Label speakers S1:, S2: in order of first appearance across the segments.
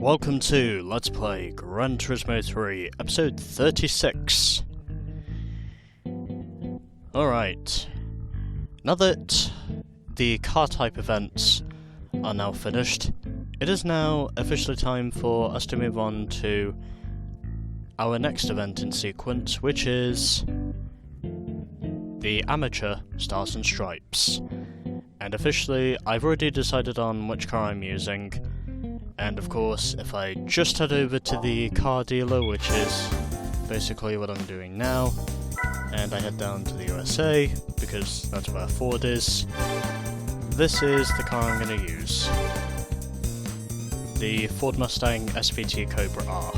S1: welcome to Let's Play Gran Turismo 3, episode 36. Alright, now that the car type events are now finished, it is now officially time for us to move on to our next event in sequence, which is the Amateur Stars and Stripes. And officially, I've already decided on which car I'm using. And of course, if I just head over to the car dealer, which is basically what I'm doing now, and I head down to the USA, because that's where Ford is, this is the car I'm going to use. The Ford Mustang SVT Cobra R.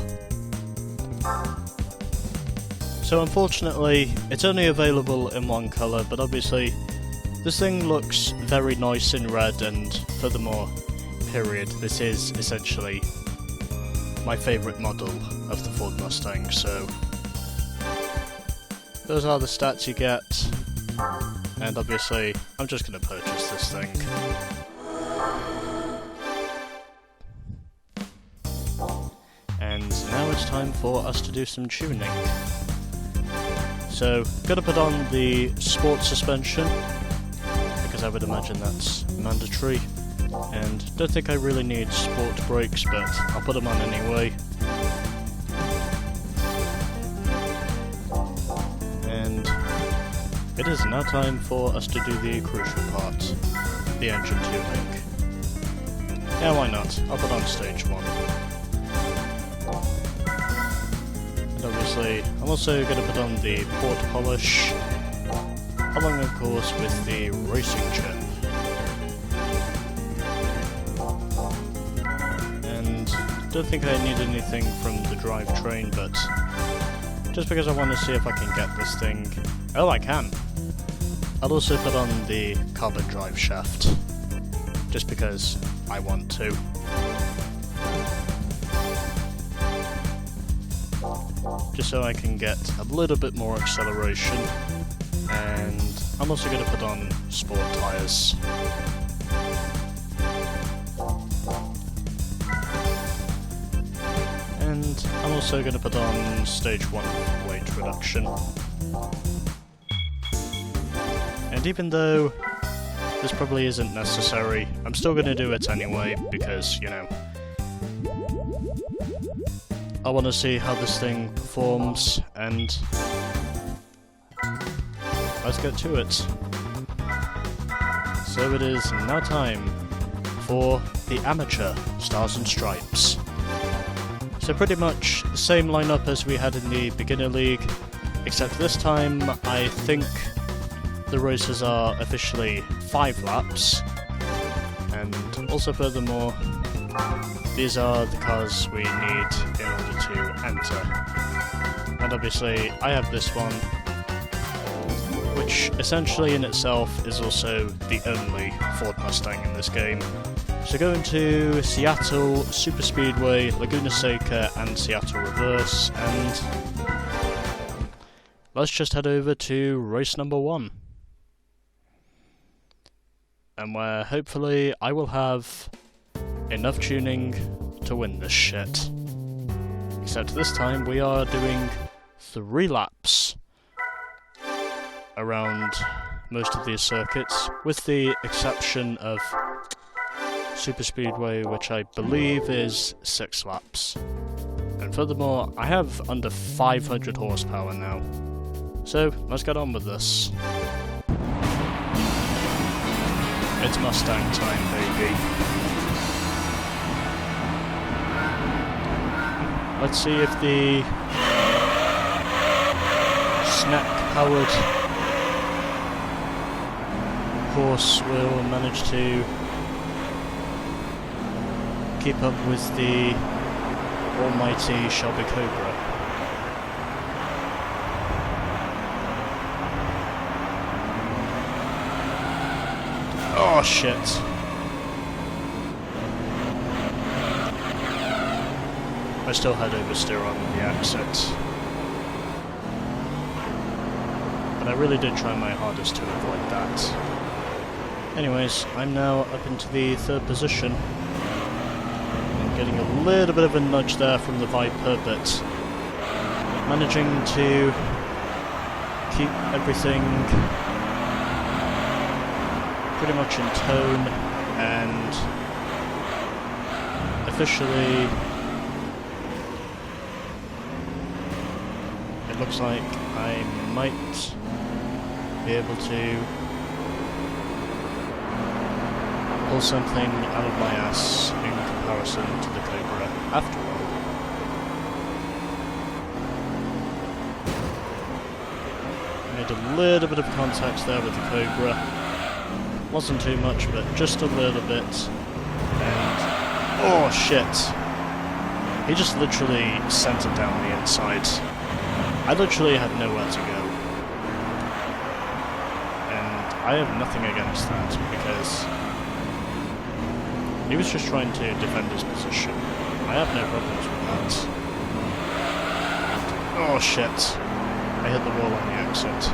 S1: So unfortunately, it's only available in one colour, but obviously, this thing looks very nice in red, and furthermore, period, this is essentially my favourite model of the Ford Mustang, so those are the stats you get, and obviously I'm just going to purchase this thing. And now it's time for us to do some tuning. So, gotta put on the sport suspension, because I would imagine that's mandatory. And don't think I really need sport brakes, but I'll put them on anyway. And it is now time for us to do the crucial part, the engine tuning. Yeah, why not? I'll put on stage 1. And obviously, I'm also going to put on the port polish, along of course with the racing chip. Don't think I need anything from the drivetrain, but just because I want to see if I can get this thing. Oh, I can! I'll also put on the carbon drive shaft, just because I want to. Just so I can get a little bit more acceleration, and I'm also going to put on sport tyres. And I'm also going to put on stage 1 weight reduction. And even though this probably isn't necessary, I'm still going to do it anyway, because, you know, I want to see how this thing performs, and let's get to it. So it is now time for the Amateur Stars and Stripes. So pretty much the same lineup as we had in the Beginner League, except this time I think the races are officially 5 laps, and also furthermore, these are the cars we need in order to enter. And obviously I have this one, which essentially in itself is also the only Ford Mustang in this game. So going to Seattle, Superspeedway, Laguna Seca and Seattle Reverse, and let's just head over to race number 1. And where hopefully I will have enough tuning to win this shit. Except this time we are doing 3 laps around most of these circuits, with the exception of Superspeedway, which I believe is 6 laps. And furthermore, I have under 500 horsepower now. So, let's get on with this. It's Mustang time, baby. Let's see if the snack-powered horse will manage to keep up with the almighty Shelby Cobra. Oh shit. I still had oversteer on the exit. But I really did try my hardest to avoid that. Anyways, I'm now up into the 3rd position. getting a little bit of a nudge there from the Viper, but managing to keep everything pretty much in tone, and officially it looks like I might be able to pull something out of my ass in comparison to the Cobra after all. Made a little bit of contact there with the Cobra. Wasn't too much, but just a little bit. And oh shit! He just literally sent it down the inside. I literally had nowhere to go. And I have nothing against that, because he was just trying to defend his position. I have no problems with that. Oh shit. I hit the wall on the exit.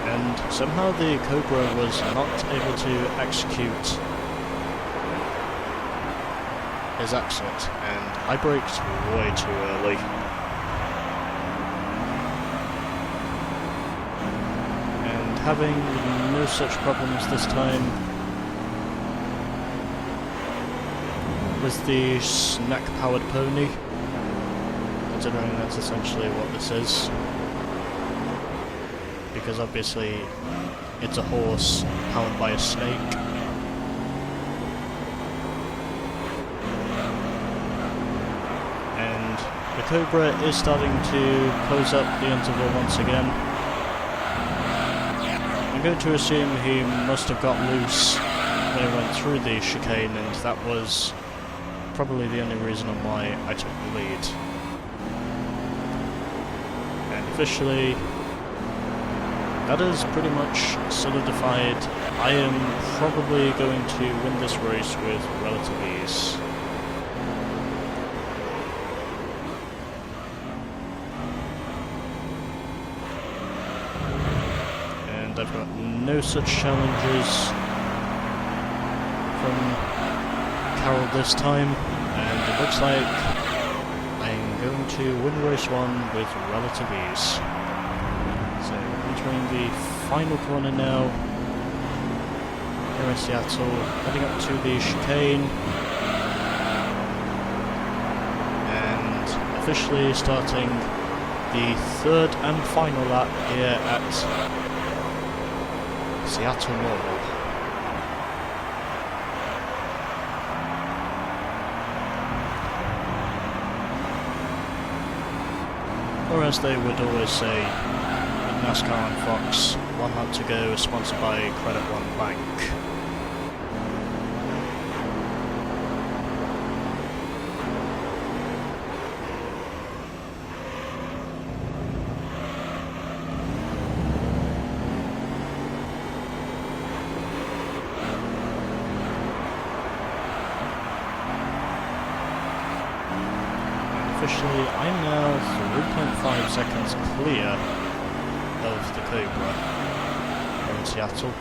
S1: And somehow the Cobra was not able to execute his exit, and I braked way too early. And having no such problems this time with the snack-powered pony, considering that's essentially what this is. Because obviously it's a horse powered by a snake. And the Cobra is starting to close up the interval once again. I'm going to assume he must have got loose when he went through the chicane, and that was probably the only reason on why I took the lead. And officially, that is pretty much solidified. I am probably going to win this race with relative ease. And I've got no such challenges from Carol this time, and it looks like I'm going to win race 1 with relative ease. So, entering the final corner now, here in Seattle, heading up to the chicane, and officially starting the third and final lap here at Seattle Normal. Or as they would always say, NASCAR and Fox, 1 lap to go, sponsored by Credit One Bank. And officially, I'm now 3.5 seconds clear of the Cobra here in Seattle.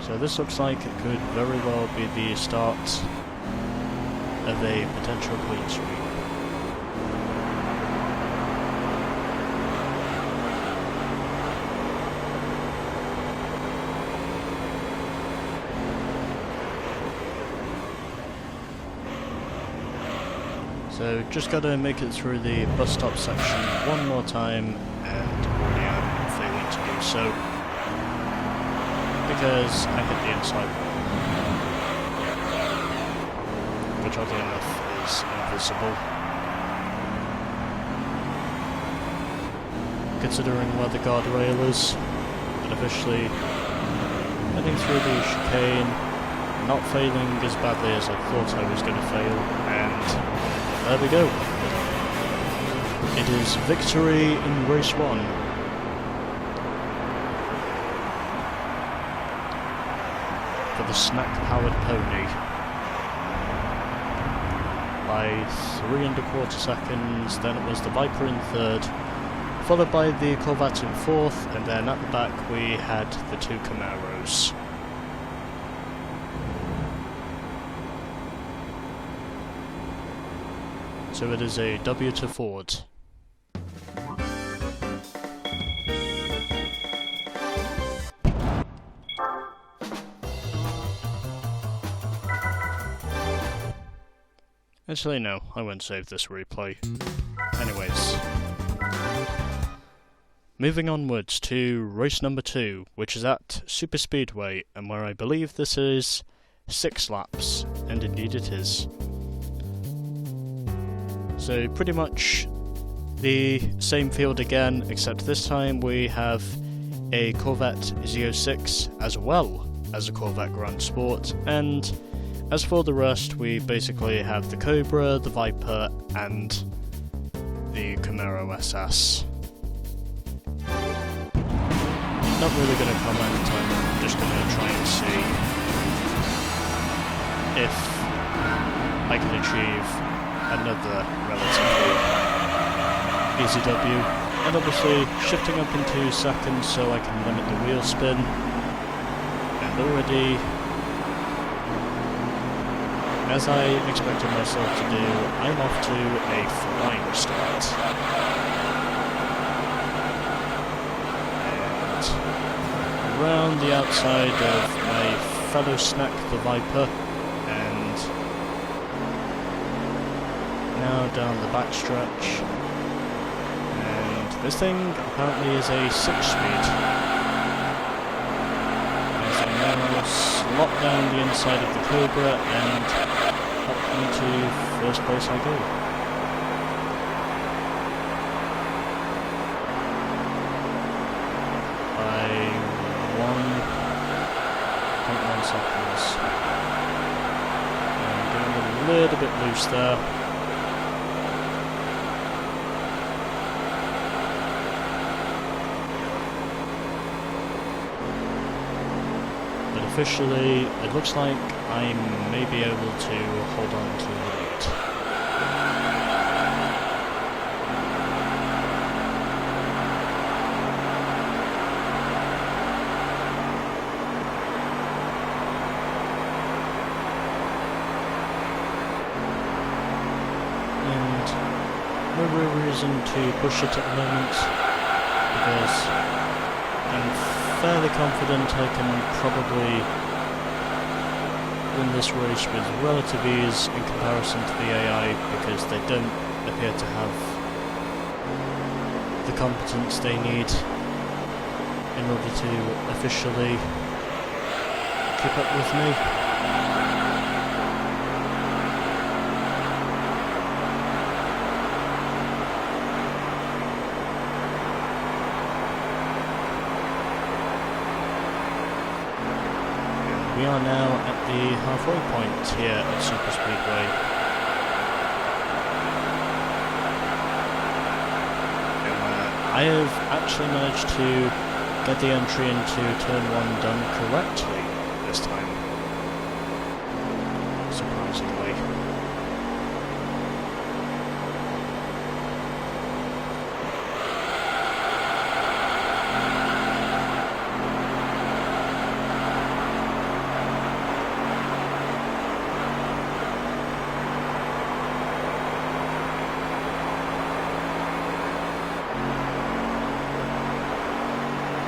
S1: So this looks like it could very well be the start of a potential clean sweep. So just gotta make it through the bus stop section one more time, and already am failing to do so because I hit the inside wall, which oddly enough is invisible, considering where the guardrail is. But officially heading through the chicane, not failing as badly as I thought I was going to fail, and there we go. It is victory in race 1. For the snack-powered pony. By 3 1/4 seconds, then it was the Viper in 3rd, followed by the Corvette in 4th, and then at the back we had the 2 Camaros. So it is a W to Ford. Actually, no, I won't save this replay. Anyways. Moving onwards to race number 2, which is at Super Speedway, and where I believe this is 6 laps, and indeed it is. So pretty much the same field again, except this time we have a Corvette Z06 as well as a Corvette Gran Sport, and as for the rest, we basically have the Cobra, the Viper, and the Camaro SS. Not really going to comment, I'm just going to try and see if I can achieve another relatively easy W. And obviously shifting up into second so I can limit the wheel spin. And already, as I expected myself to do, I'm off to a flying start. And around the outside of my fellow snack, the Viper, and now down the backstretch. And this thing apparently is a 6-speed. As I now slot down the inside of the Cobra and into first place I go. By 1.1 seconds. I'm getting a little bit loose there. But officially, it looks like I may be able to hold on to the lead. And no real reason to push it at the moment, because I'm fairly confident I can probably win this race with relative ease in comparison to the AI, because they don't appear to have the competence they need in order to officially keep up with me. We are now at the halfway point here at Super Speedway. I have actually managed to get the entry into turn 1 done correctly this time, surprisingly.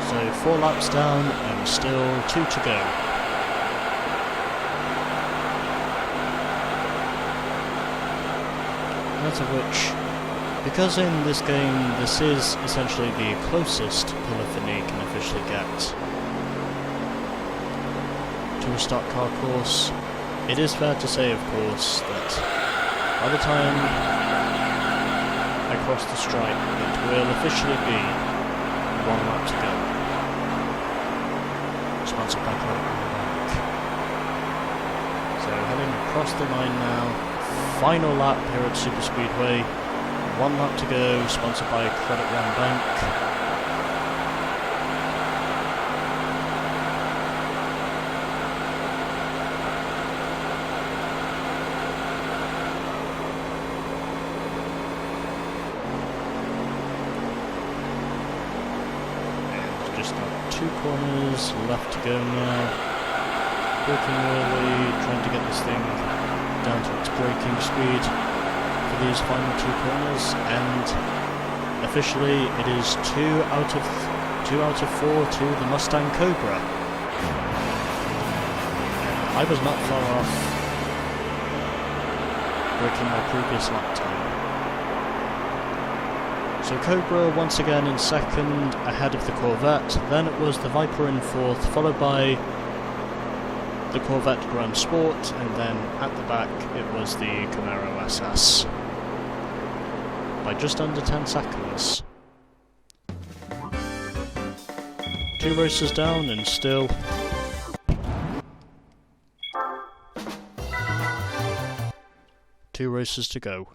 S1: So 4 laps down and still 2 to go. Out of which, because in this game this is essentially the closest polyphony can officially get to a stock car course, it is fair to say, of course, that by the time I cross the stripe, it will officially be 1 lap to go. Sponsored by Gran. So heading across the line now, final lap here at Super Speedway, 1 lap to go, sponsored by Credit One Bank. Just got 2 corners left to go now. Braking early, trying to get this thing down to its braking speed for these final two corners, and officially it is 2 out of 4 to the Mustang Cobra. I was not far off breaking my previous lap time. So Cobra once again in second, ahead of the Corvette. Then it was the Viper in fourth, followed by the Corvette Gran Sport, and then at the back it was the Camaro SS. By just under 10 seconds. 2 races down and still 2 races to go.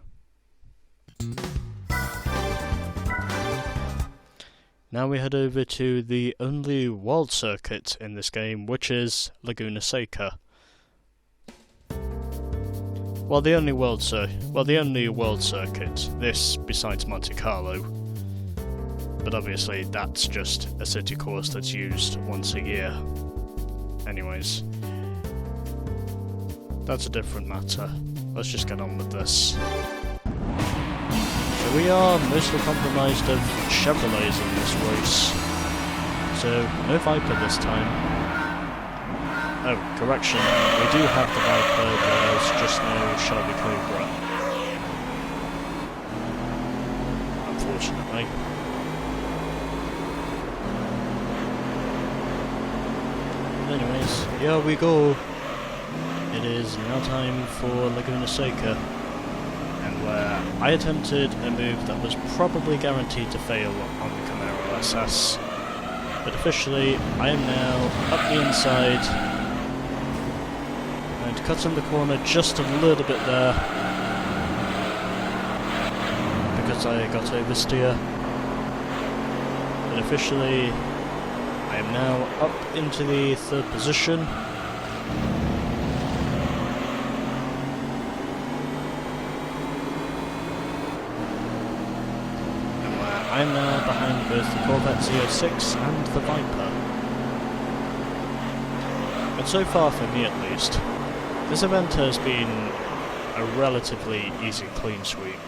S1: Now we head over to the only world circuit in this game, which is Laguna Seca. Well, the only world circuit, this besides Monte Carlo. But obviously that's just a city course that's used once a year. Anyways, that's a different matter. Let's just get on with this. So we are mostly compromised of Chevrolets in this race. So no Viper this time. Oh, correction, we do have the Viper, there's just no Shelby Cobra. Unfortunately. Anyways, here we go. It is now time for Laguna Seca, and where I attempted a move that was probably guaranteed to fail on the Camaro SS, but officially I am now up the inside, and cutting the corner just a little bit there, because I got oversteer, but officially I am now up into the 3rd position. And where I am now behind both the Corvette Z06 and the Viper. And so far for me at least, this event has been a relatively easy clean sweep.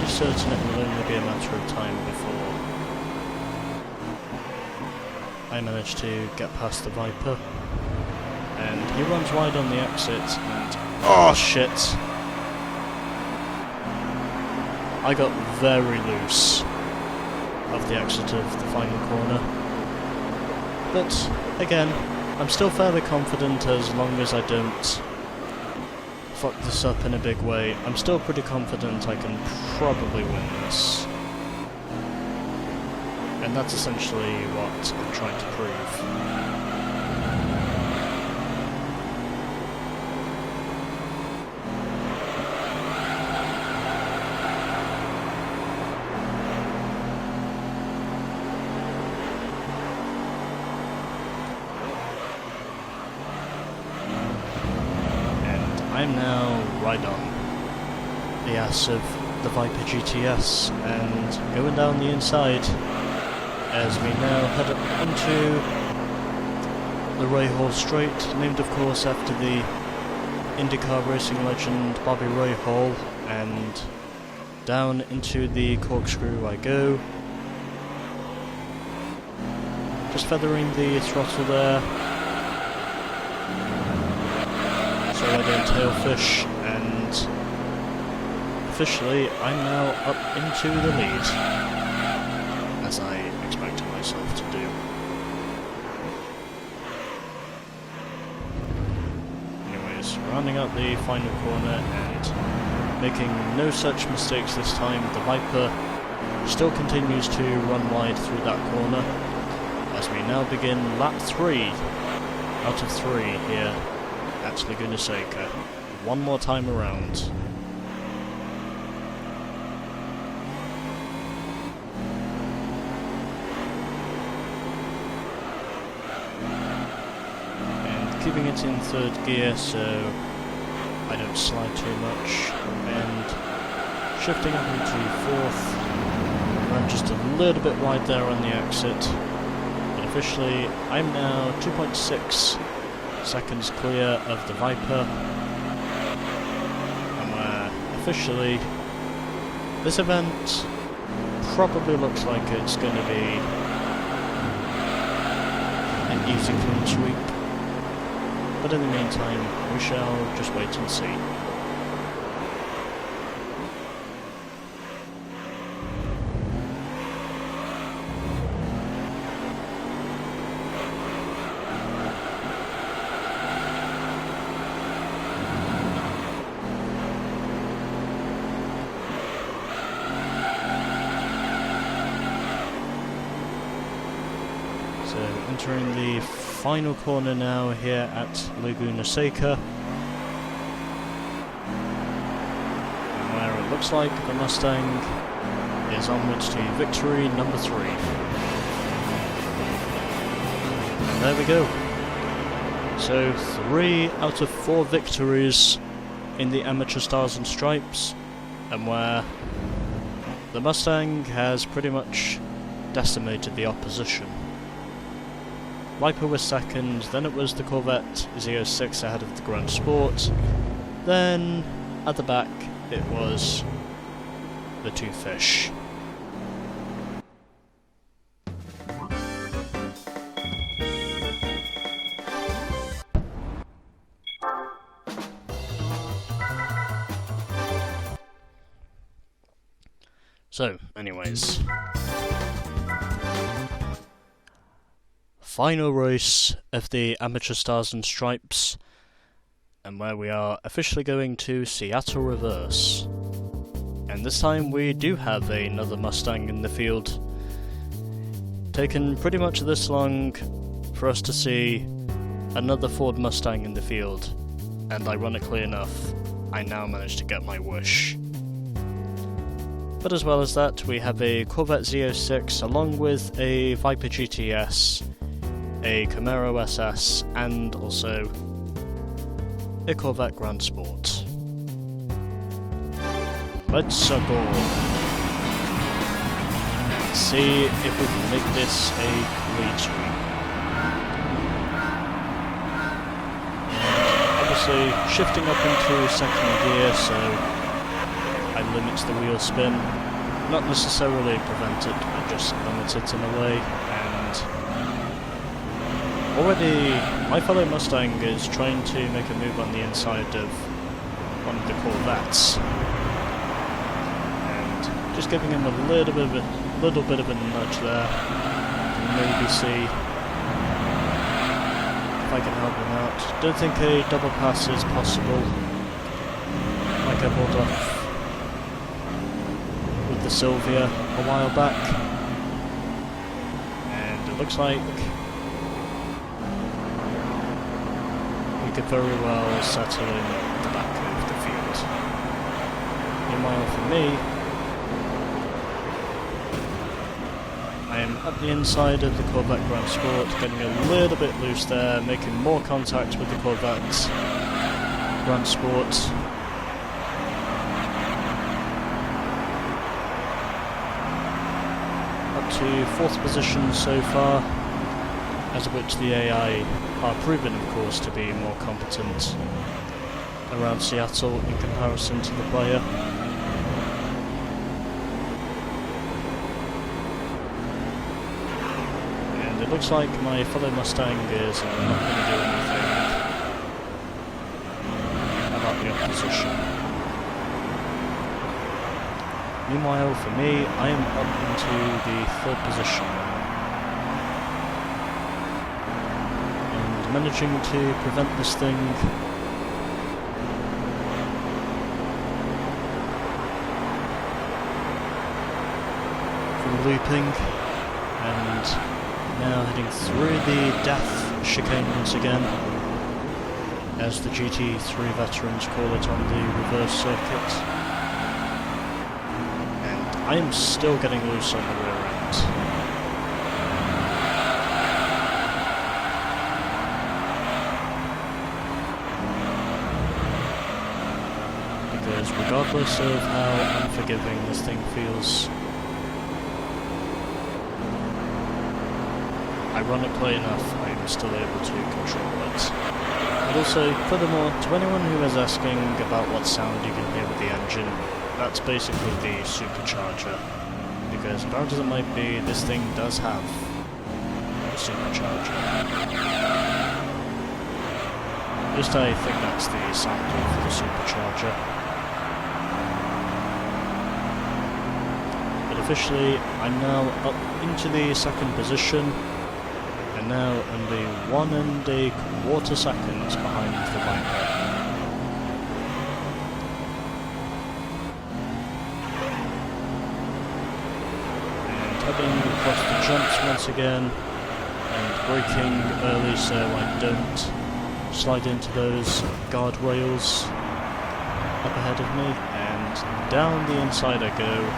S1: Certain it will only be a matter of time before I manage to get past the Viper, and he runs wide on the exit, and oh shit, I got very loose of the exit of the final corner, but again I'm still fairly confident as long as I don't fuck this up in a big way. I'm still pretty confident I can probably win this. And that's essentially what I'm trying to prove. I'm now right on the ass of the Viper GTS and going down the inside as we now head up onto the Rahal Straight, named of course after the IndyCar racing legend Bobby Rahal, and down into the corkscrew I go. Just feathering the throttle there, so I don't tailfish, and officially I'm now up into the lead, as I expected myself to do. Anyways, rounding out the final corner and making no such mistakes this time, the Viper still continues to run wide through that corner, as we now begin lap 3 out of 3 here at Laguna Seca. One more time around. And keeping it in 3rd gear, so I don't slide too much, and shifting up into 4th, I'm just a little bit wide there on the exit, but officially I'm now 2.6 seconds clear of the Viper, and officially this event probably looks like it's going to be an easy clean sweep, but in the meantime we shall just wait and see. So entering the final corner now here at Laguna Seca, and where it looks like the Mustang is onwards to victory number 3. And there we go. So 3 out of 4 victories in the Amateur Stars and Stripes, and where the Mustang has pretty much decimated the opposition. Viper was second, then it was the Corvette Z06 ahead of the Gran Sport, then at the back it was the 2 Fish. So, anyways, final race of the Amateur Stars and Stripes, and where we are officially going to Seattle Reverse. And this time we do have another Mustang in the field. Taken pretty much this long for us to see another Ford Mustang in the field, and ironically enough, I now managed to get my wish. But as well as that, we have a Corvette Z06 along with a Viper GTS, a Camaro SS, and also a Corvette Gran Sport. Let's go. See if we can make this a clean sweep. Obviously, shifting up into second gear, so I limit the wheel spin. Not necessarily prevent it, but just limit it in a way. Already, my fellow Mustang is trying to make a move on the inside of one of the Corvettes, and just giving him a little bit of a nudge there. Maybe see if I can help him out. Don't think a double pass is possible, like I pulled off with the Sylvia a while back, and it looks like could very well settle in the back of the field. Meanwhile for me, I am at the inside of the Corvette Gran Sport, getting a little bit loose there, making more contact with the Corvette Gran Sport. Up to 4th position so far, as of which the AI are proven, of course, to be more competent around Seattle in comparison to the player. And it looks like my fellow Mustang is not going to do anything about the opposition. Meanwhile, for me, I am up into the 3rd position, managing to prevent this thing from looping, and now heading through the death chicane once again, as the GT3 veterans call it on the reverse circuit, and I am still getting loose on the rear end. regardless of how unforgiving this thing feels. Ironically enough, I'm still able to control it. And also, furthermore, to anyone who is asking about what sound you can hear with the engine, that's basically the supercharger. Because as bad as it might be, this thing does have a supercharger. At least I think that's the sound of the supercharger. But officially, I'm now up into the second position, and now only 1¼ seconds behind the Viper. And heading across the jumps once again, and braking early so I don't slide into those guardrails up ahead of me, and down the inside I go.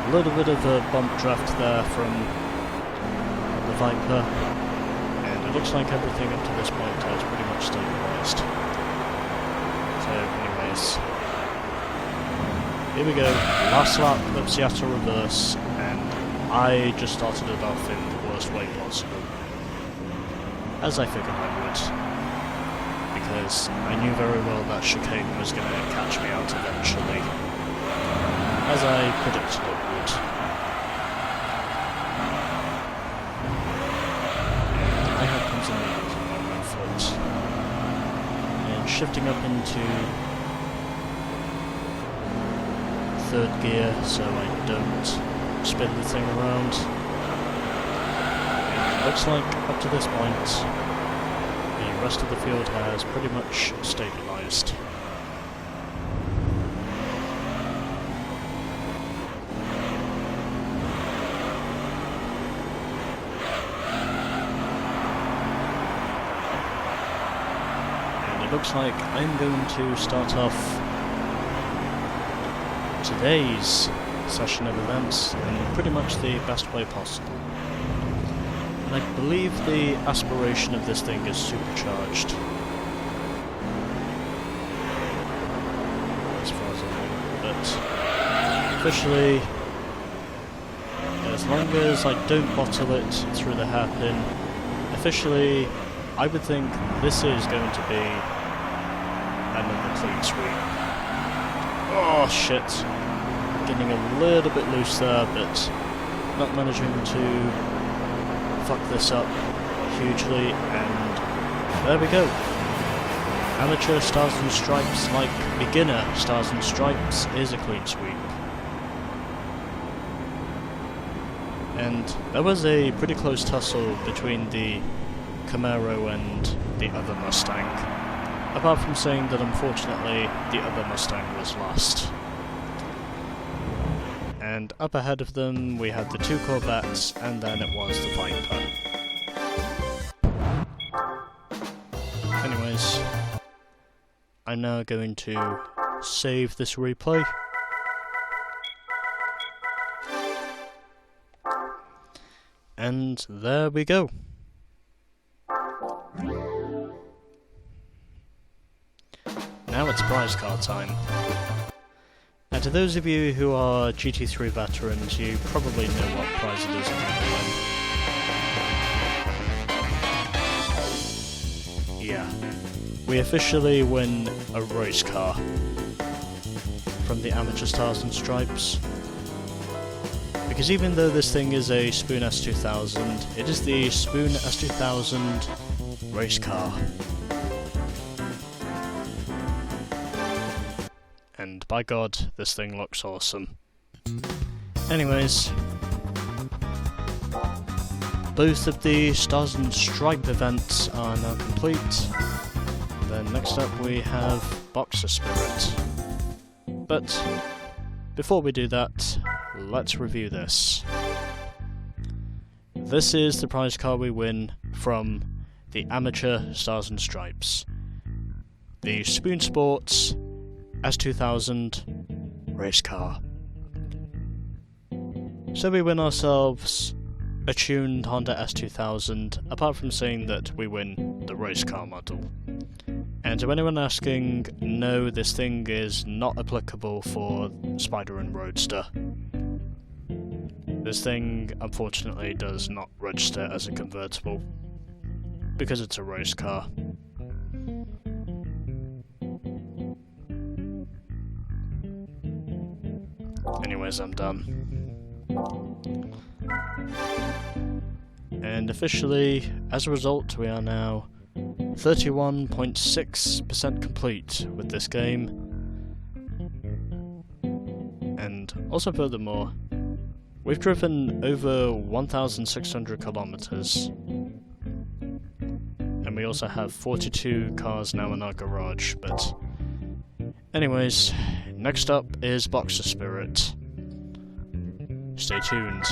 S1: A little bit of a bump draft there from the Viper, and it looks like everything up to this point has pretty much stabilised. So anyways, here we go, last lap of Seattle reverse, and I just started it off in the worst way possible. As I figured I would, because I knew very well that chicane was going to catch me out eventually, as I predicted it would. And I had comes immediately on my foot, and shifting up into third gear so I don't spin the thing around. Looks like, up to this point, the rest of the field has pretty much stabilised. And it looks like I'm going to start off today's session of events in pretty much the best way possible. I believe the aspiration of this thing is supercharged. As far as I know. But officially, as long as I don't bottle it through the hairpin, officially I would think this is going to be another clean sweep. Oh shit. Getting a little bit loose there, but not managing to fuck this up hugely, and there we go. Amateur Stars and Stripes, like beginner Stars and Stripes, is a clean sweep. And there was a pretty close tussle between the Camaro and the other Mustang, apart from saying that unfortunately the other Mustang was last. And up ahead of them we had the two Corvettes, and then it was the Viper. Anyways, I'm now going to save this replay. And there we go. Now it's prize car time. And to those of you who are GT3 veterans, you probably know what prize it is if you win. Yeah. We officially win a race car from the Amateur Stars and Stripes. Because even though this thing is a Spoon S2000, it is the Spoon S2000 race car. And by God, this thing looks awesome. Anyways, both of the Stars and Stripe events are now complete. Then next up we have Boxer Spirit. But before we do that, let's review this. This is the prize car we win from the Amateur Stars and Stripes. The Spoon Sports S2000 race car. So we win ourselves a tuned Honda S2000, apart from saying that we win the race car model. And to anyone asking, no, this thing is not applicable for Spider and Roadster. This thing, unfortunately, does not register as a convertible, because it's a race car. Anyways, I'm done. And officially, as a result, we are now 31.6% complete with this game. And also furthermore, we've driven over 1,600 kilometers. And we also have 42 cars now in our garage, but anyways, next up is Boxer Spirit. Stay tuned.